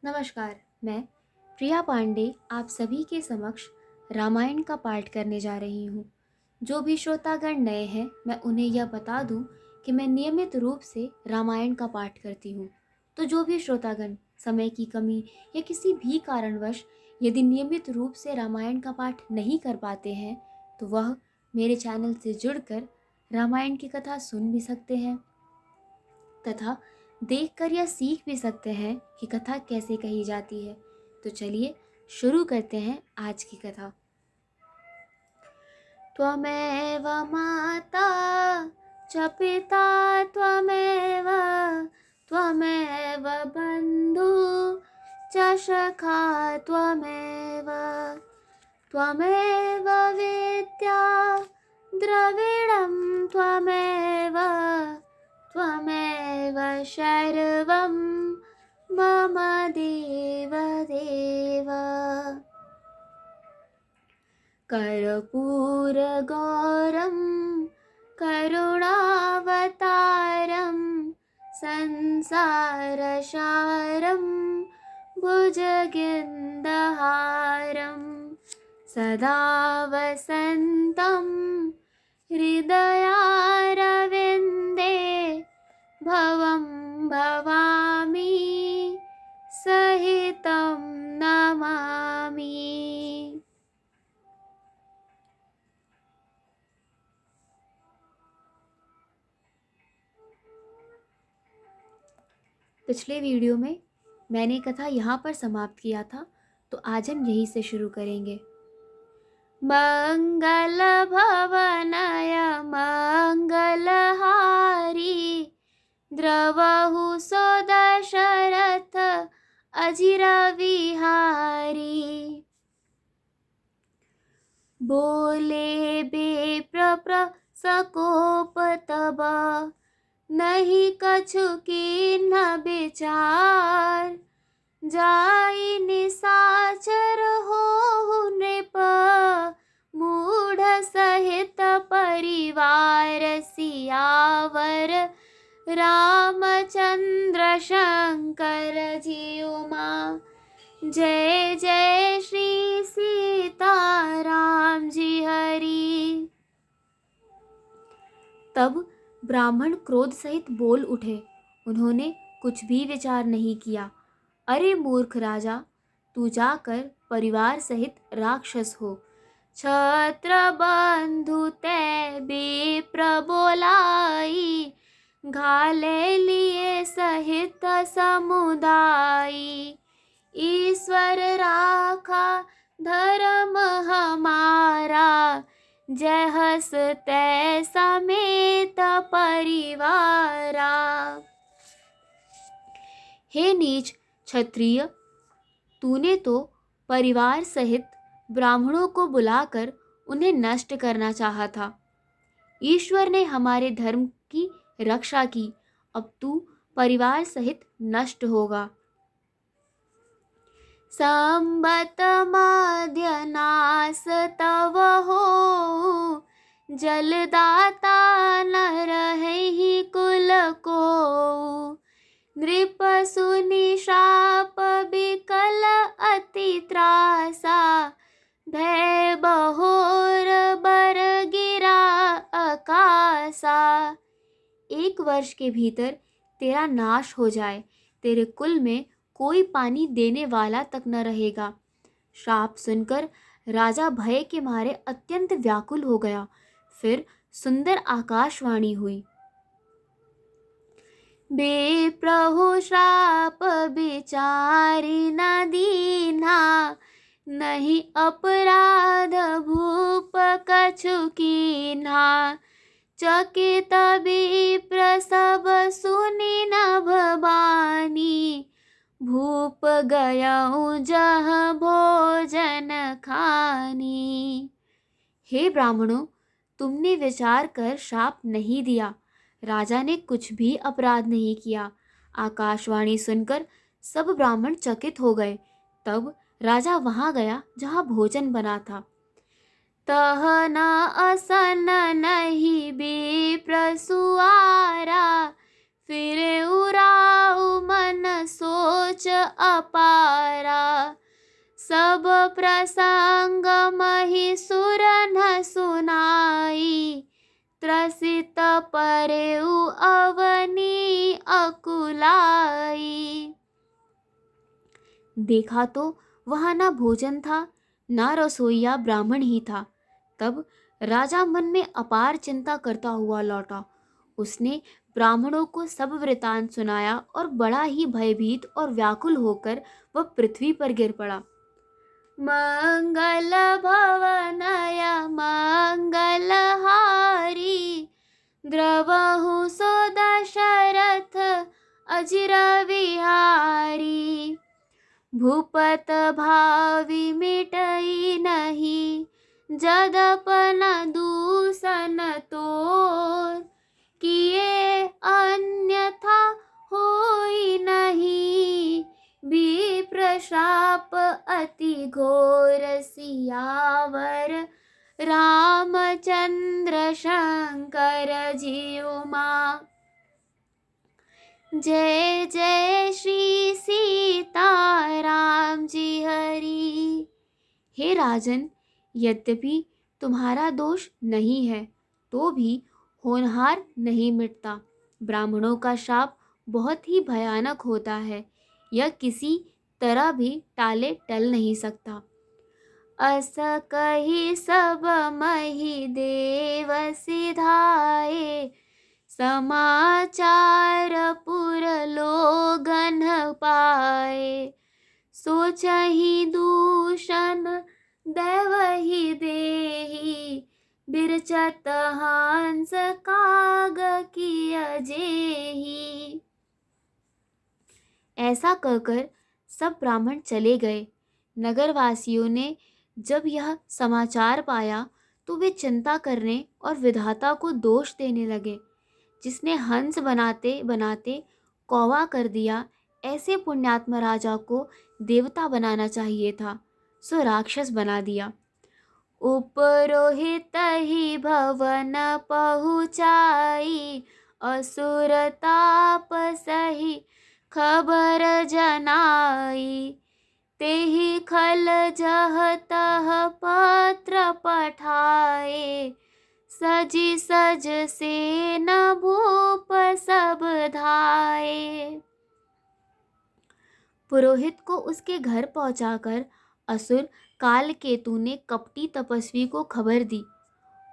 नमस्कार। मैं प्रिया पांडे आप सभी के समक्ष रामायण का पाठ करने जा रही हूँ। जो भी श्रोतागण नए हैं, मैं उन्हें यह बता दूँ कि मैं नियमित रूप से रामायण का पाठ करती हूँ। तो जो भी श्रोतागण समय की कमी या किसी भी कारणवश यदि नियमित रूप से रामायण का पाठ नहीं कर पाते हैं, तो वह मेरे चैनल से जुड़कर रामायण की कथा सुन भी सकते हैं तथा देखकर यह सीख भी सकते हैं कि कथा कैसे कही जाती है। तो चलिए शुरू करते हैं आज की कथा। त्वमेव माता च पिता त्वमेव त्वमेव बन्धु च सखा त्वमेव त्वमेव विद्या द्रविणं त्वमेव त्वमेव शर्वं मम देवदेव। कर्पूरगौरं करुणावतारं संसारसारं भुजगेन्दुहारं सदा वसन्तं हृदयारविन्दे भवं भवामि सहितं नमामि। पिछले वीडियो में मैंने कथा यहाँ पर समाप्त किया था, तो आज हम यहीं से शुरू करेंगे। मंगल भवनय मंगलहारी द्रवहु सो दशरथ अजिर विहारी। बोले बेप्रप्र सकोप तब नहीं कछु कीन्ह विचार। जाई निशाचर होहु नृप मूढ़ सहित परिवार सियावर रामचंद्र शंकर जी उमा। जय जय श्री सीताराम जी हरि। तब ब्राह्मण क्रोध सहित बोल उठे। उन्होंने कुछ भी विचार नहीं किया। अरे मूर्ख राजा, तू जाकर परिवार सहित राक्षस हो। छत्र बंधु तै विप्र बोलाई घाले लिए सहित समुदायी। ईश्वर राखा धर्म हमारा जय हस तै समेत परिवारा। हे नीच क्षत्रिय, तूने तो परिवार सहित ब्राह्मणों को बुलाकर उन्हें नष्ट करना चाहा था। ईश्वर ने हमारे धर्म की रक्षा की, अब तू परिवार सहित नष्ट होगा। संबत माध्य नास तव हो जलदाता न रहे कुल को। नृप सुनि शाप बिकल अति त्रासा भय बहोर बर गिरा आकाशा। 1 वर्ष के भीतर तेरा नाश हो जाए, तेरे कुल में कोई पानी देने वाला तक न रहेगा। श्राप सुनकर राजा भय के मारे अत्यंत व्याकुल हो गया। फिर सुंदर आकाशवाणी हुई। बेप्रहु श्राप बिचारी न दीन्हा नहीं अपराध भूप कछु कीन्हा। चकित विप्र सब सुनि नभ बानी भूप गयऊ जहाँ भोजन खानी। हे ब्राह्मणों, तुमने विचार कर शाप नहीं दिया। राजा ने कुछ भी अपराध नहीं किया। आकाशवाणी सुनकर सब ब्राह्मण चकित हो गए। तब राजा वहां गया जहां भोजन बना था। तह न असन नहीं विप्र सुआरा फिर उराऊ मन सोच अपारा, सब प्रसंग मही सुर न सुनाई, त्रसित परेउ अवनी अकुलाई। देखा तो वहां ना भोजन था, ना रसोइया ब्राह्मण ही था। तब राजा मन में अपार चिंता करता हुआ लौटा। उसने ब्राह्मणों को सब वृतांत सुनाया और बड़ा ही भयभीत और व्याकुल होकर वह पृथ्वी पर गिर पड़ा। मंगल भवनय मंगलहारी, द्रवहु सो दशरथ अजिर विहारी। भूपत भावी मिटई नहीं, जदपन दूषण तोर, किए अन्यथा होई नहीं, विप्र शाप अति घोर। सियावर रामचंद्र शंकर जीउ मां, जय जय श्री सीताराम जी हरि। हे राजन, यद्यपि तुम्हारा दोष नहीं है तो भी होनहार नहीं मिटता। ब्राह्मणों का शाप बहुत ही भयानक होता है, यह किसी तरह भी टाले टल नहीं सकता। अस कही सब मही देव सिधाए, समाचार पुर लोगन पाए। सोचहि दूषण दैवहि देहि, बिरचत हंस काग किय जेहि। ऐसा कहकर सब ब्राह्मण चले गए। नगरवासियों ने जब यह समाचार पाया तो वे चिंता करने और विधाता को दोष देने लगे। जिसने हंस बनाते बनाते कौवा कर दिया, ऐसे पुण्यात्मा राजा को देवता बनाना चाहिए था, सो राक्षस बना दिया। उपरोहित ही भवन पहुँचाई, असुर ताप सही खबर जनाई। तेहि खल जह तह पत्र पठाए, सजी सज से न भूप सब धाये। पुरोहित को उसके घर पहुंचाकर असुर कालकेतु ने कपटी तपस्वी को खबर दी।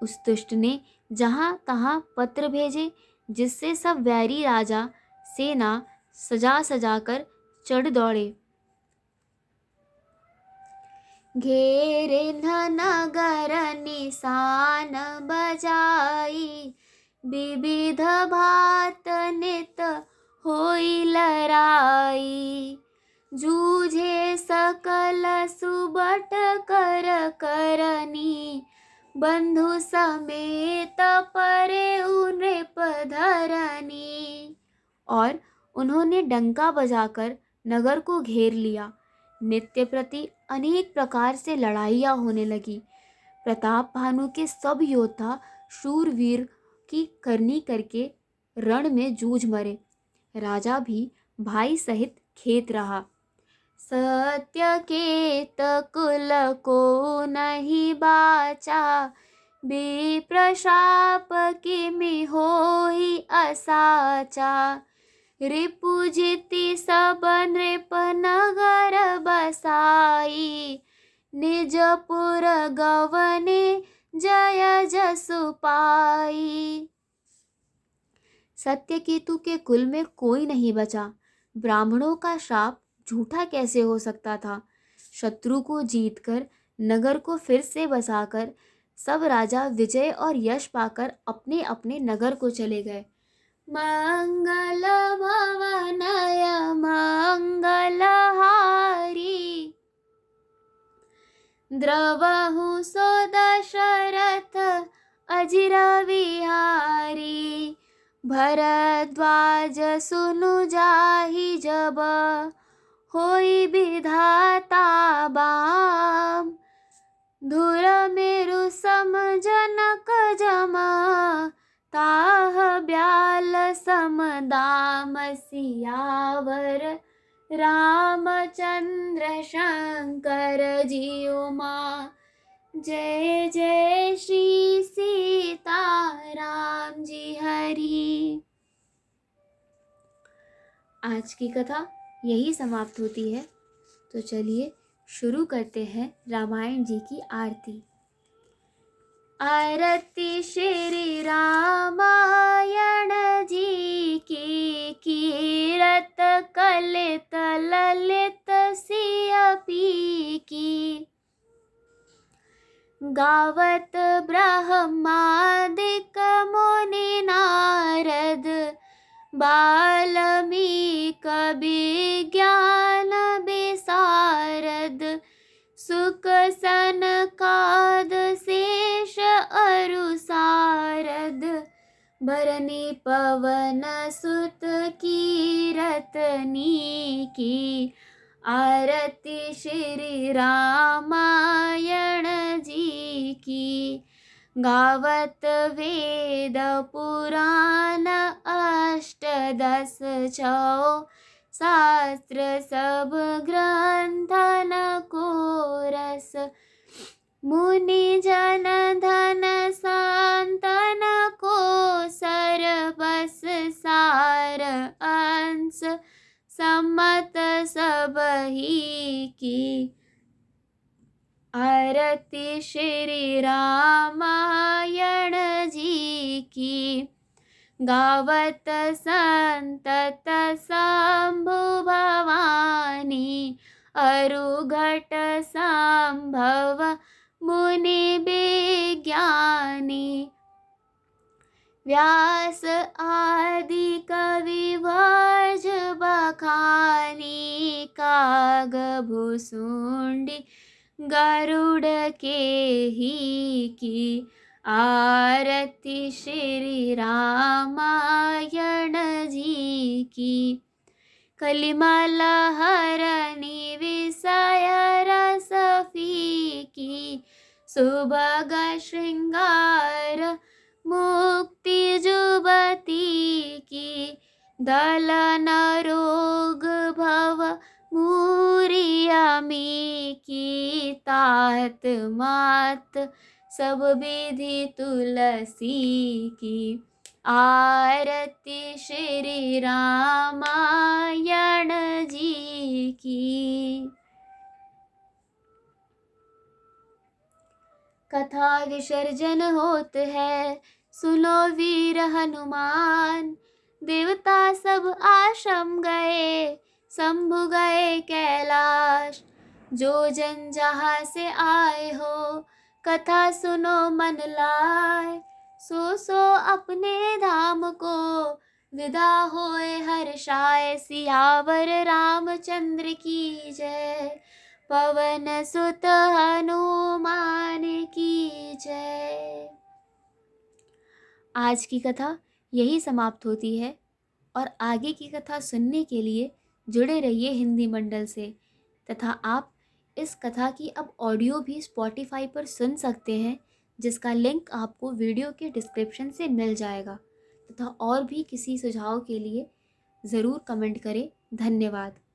उस दुष्ट ने जहां तहां पत्र भेजे, जिससे सब वैरी राजा सेना सजा सजाकर चढ़ दौड़े। घेरे नगर निशान बजाई, विविध भात नित होई लड़ाई। जूझे सकल सुबट कर करनी, बंधु समेत परे नृप धरनी। और उन्होंने डंका बजाकर नगर को घेर लिया। नित्य प्रति अनेक प्रकार से लड़ाइयाँ होने लगी। प्रताप भानु के सब योद्धा शूरवीर की करनी करके रण में जूझ मरे। राजा भी भाई सहित खेत रहा। सत्य केत कुल को नहीं बाचा, विप्र शाप किमि होई असाचा। रिपुजिति सब नृप नगर बसाई, निजपुर गवने जय जसु पाई। सत्यकेतु के कुल में कोई नहीं बचा। ब्राह्मणों का शाप झूठा कैसे हो सकता था। शत्रु को जीतकर नगर को फिर से बसाकर सब राजा विजय और यश पाकर अपने अपने नगर को चले गए। मंगल भवनय मंगलहारी, द्रवहु सो दशरथ अजिर विहारी। भरद्वाज सुनु जाहि जब, होई विधाता बाम। धुर मेरु सम जनक जमा, ताह ब्याल समदाम सियावर रामचंद्र शंकर जी उमा। जय जय श्री सीताराम जी हरि। आज की कथा यही समाप्त होती है। तो चलिए शुरू करते हैं रामायण जी की आरती। आरती श्री रामायण जी की, कीरत कलित ललित सियपी की। गावत ब्रह्मादिक मुनि नारद, बाल्मीक विज्ञान विशारद। सुक सनकाद शेष अरु सारद, भरनी पवन सुत कीरतनी की। आरती श्री रामायण जी की। गावत वेद पुराण अष्टदश छौ, शास्त्र सब ग्रंथन को रस। मुनि जन धन सांतन को सरबस सार अंश। सम्मत सबही की। आरती श्री रामायण जी की। गावत संतत शंभु भवानी, अरुघट संभव मुनि विज्ञानी। व्यास आदि कवि वर्ज बखानी, काग भुसुंडी गरुड़ के ही की। आरती श्री रामायण जी की। कलिमल हरनि विषय रस फीकी, सुभग श्रृंगार मुक्ति जुबती की। दलन रोग भव मूरियमी की। तात मात सब विधि तुलसी की। आरती श्री रामायण जी की। कथा विसर्जन होत है, सुनो वीर हनुमान। देवता सब आश्रम गए, शंभु गए कैलाश। जो जन जहाँ से आए हो, कथा सुनो मन लाए। सो अपने धाम को विदा होए हर्षाए। सियावर रामचंद्र की जय, पवन सुत हनुमान की जय। आज की कथा यही समाप्त होती है और आगे की कथा सुनने के लिए जुड़े रहिए हिंदी मंडल से। तथा आप इस कथा की अब ऑडियो भी स्पॉटिफाई पर सुन सकते हैं, जिसका लिंक आपको वीडियो के डिस्क्रिप्शन से मिल जाएगा। तथा और भी किसी सुझाव के लिए ज़रूर कमेंट करें। धन्यवाद।